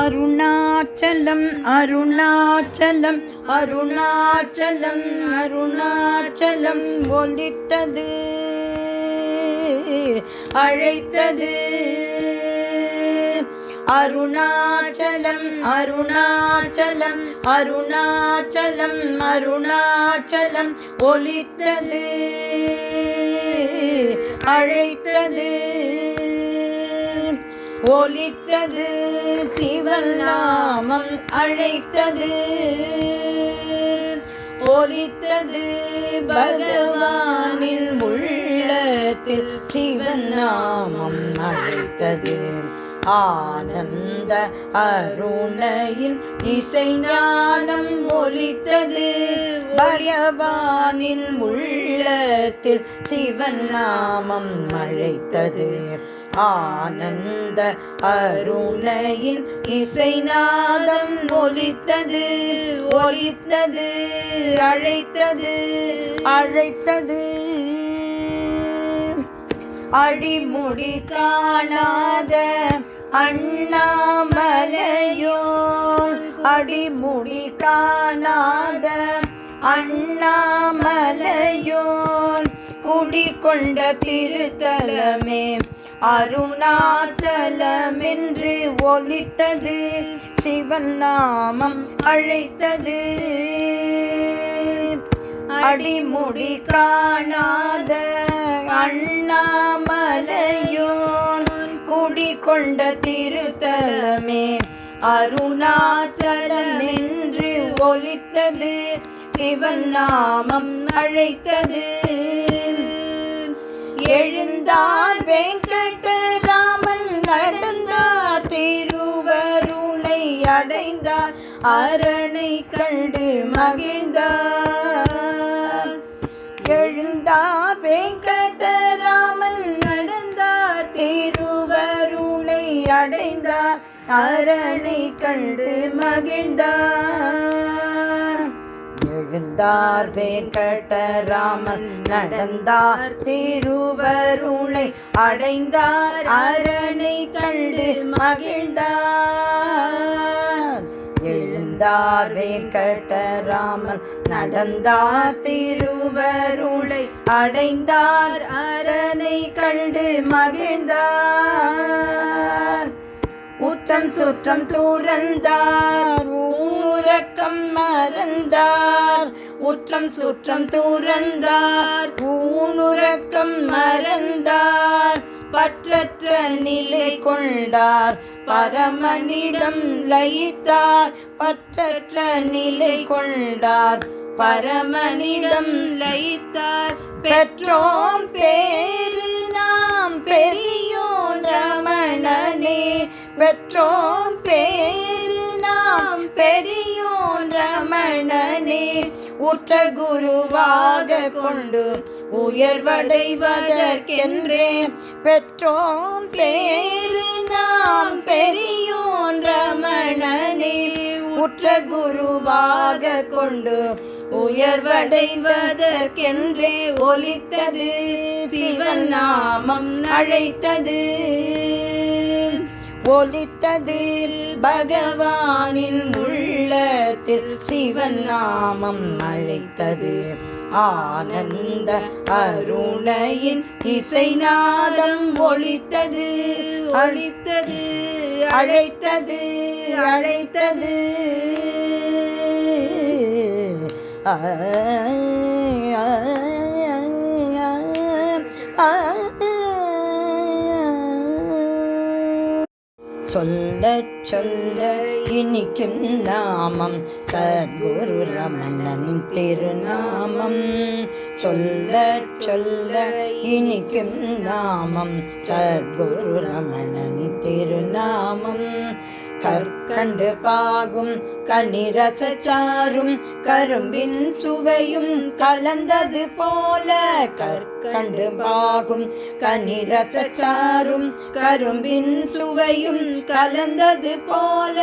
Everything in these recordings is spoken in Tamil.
அருணாச்சலம் அருணாச்சலம் அருணாச்சலம் அருணாச்சலம் ஒலித்தது அழைத்தது. அருணாச்சலம் அருணாச்சலம் அருணாச்சலம் அருணாச்சலம் ஒலித்தது அழைத்தது. ஒலித்தது சிவன் நாமம் அழைத்தது. ஒலித்தது பகவானின் உள்ளத்தில் சிவன் நாமம் அழைத்தது. ஆனந்த அருணையின் இசை ஞானம் ஒலித்தது. பகவானின் உள்ளத்தில் சிவன் நாமம் அழைத்தது. ஆனந்த அருணையின் இசை நாதம் ஒலித்தது. ஒலித்தது அழைத்தது அழைத்தது. அடிமுடி காணாத அண்ணாமலையோன் அடிமுடி காணாத அண்ணாமலையோன் குடிகொண்ட திருத்தலமே அருணாச்சலம் என்று ஒலித்தது. சிவன் நாமம் அழைத்தது. அடிமுடி காணாத அண்ணாமலையோன் குடிகொண்ட திருத்தலமே அருணாச்சலம் என்று ஒலித்தது. சிவன் நாமம் அழைத்தது. எழுந்தார் வெங்கடராமன் நடந்தார் திருவருளை அடைந்தார் அரணை கண்டு மகிழ்ந்தார். எழுந்தார் வெங்கடராமன் நடந்தார் திருவருளை அடைந்தார் அரணை கண்டு மகிழ்ந்தார். எழுந்தார் வெங்கடராமன் நடந்தார் திருவருளை அடைந்தார் அரணை கண்டு மகிழ்ந்தார். எழுந்தார் வெங்கடராமன் நடந்தார் திருவருளை அடைந்தார் அரணை கண்டு மகிழ்ந்தார். உற்றம் சுற்றம் துறந்தார் ஊரக்கம் மறந்தார். உற்றம் சுற்றம் துறந்தார் ஊனுறக்கம் மறந்தார். பற்றற்ற நிலை கொண்டார் பரமனிடம் லயித்தார். பற்றற்ற நிலை கொண்டார் பரமனிடம் லயித்தார். பெற்றோம் பேரு நாம் பெரியோன் ரமணனே. பெற்றோம் பேரு நாம் பெரியோன் ரமணனே. உற்ற குருவாக கொண்டு உயர்வடைவதற்கென்றே பெற்றோம் பேரு நாம் பெரியோன் ரமணனே. உற்ற குருவாக கொண்டு உயர்வடைவதற்கென்றே ஒலித்தது. சிவன் நாமம் அழைத்தது. ஒலித்தது பகவானின் உள்ளத்தில் சிவன் நாமம் அழைத்தது. ஆனந்த அருணையின் இசை நாதம் ஒலித்தது. ஒலித்தது அழைத்தது அழைத்தது. சொல்ல சொல்ல இனிக்கும் நாமம் சத்குரு ரமணனின் திருநாமம். சொல்ல சொல்ல இனிக்கும் நாமம் சத்குரு ரமணனின் திருநாமம். கற்கண்டு பாகும் கனிரசாரும் கரும்பின் சுவையும் கலந்தது போல. கற்கண்டு பாகும் கனிரசாரும் கரும்பின் சுவையும் கலந்தது போல.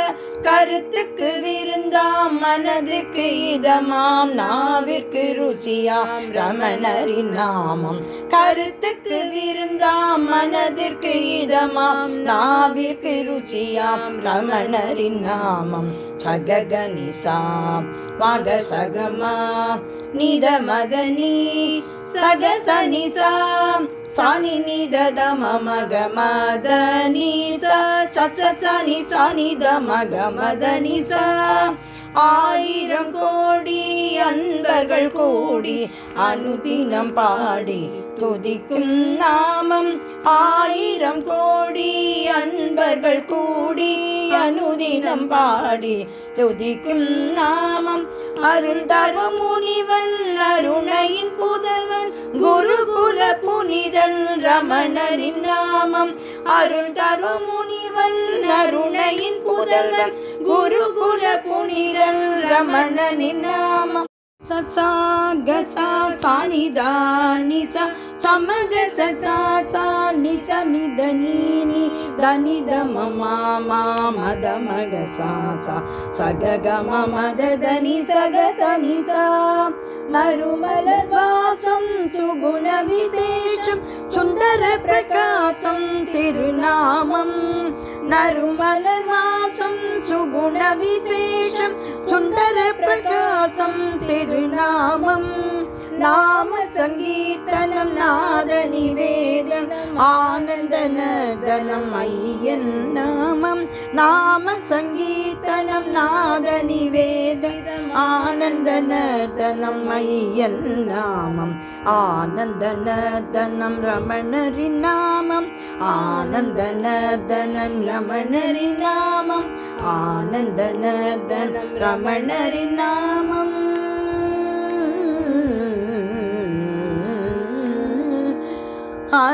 கருத்துக்கு விருந்தாம் மனதுக்கு இதமாம் நாவிற்கு ருசியாம் ரமணரின் நாமம். கருத்துக்கு விருந்தாம் மனதிற்கு இதமாம் நாவிற்கு ருசியாம் ரமணரின் நாமம் சககனிசா மக சகமா நித மதனி சகசனிசா சானி நித தம மக மதனிசா சசசனி சானி தமக மதனிசா ஆயிரம் கோடி அன்பர்கள் கூடி அனுதினம் பாடி துதிக்கும் நாமம் ஆயிரம் கோடி அன்பர்கள் கூடி அனுதினம் பாடி துதிக்கும் நாமம் அருந்தரும் முனிவன் அருணையின் புதல்வன் குருகுல புனிதன் ரமணரின் நாமம் அருந்தரும் முனிவன் அருணையின் புதல்வன் குருகுல புனிதன் ரமணனின் நாமம் சசா கசா சானிதா நிசா சமக சசா சா நிச நித நீனி தனித மமா மத மக சா சா சக மத தனி சக சனிசா மருமலர் வாசம் சுகுண விசேஷம் சுந்தர பிரகாசம் திருநாமம் நறுமலர் வாசம் சுகுண விசேஷம் சுந்தர பிரகாசம் திருநாமம் நாம சங்கீர்த்தனம் நாத நிவேதனம் ஆனந்த நர்தனம் ஐயன் நாமம் நாம சங்கீர்த்தனம் நாத நிவேதனம் ஆனந்த நர்தனம் ஐயன் நாமம் ஆனந்த நர்தனம் ரமணரின் நாமம் ஆனந்த நர்தனம் ரமணரின் நாமம் ஆனந்த நர்தனம் ரமணரின் நாமம் ஆ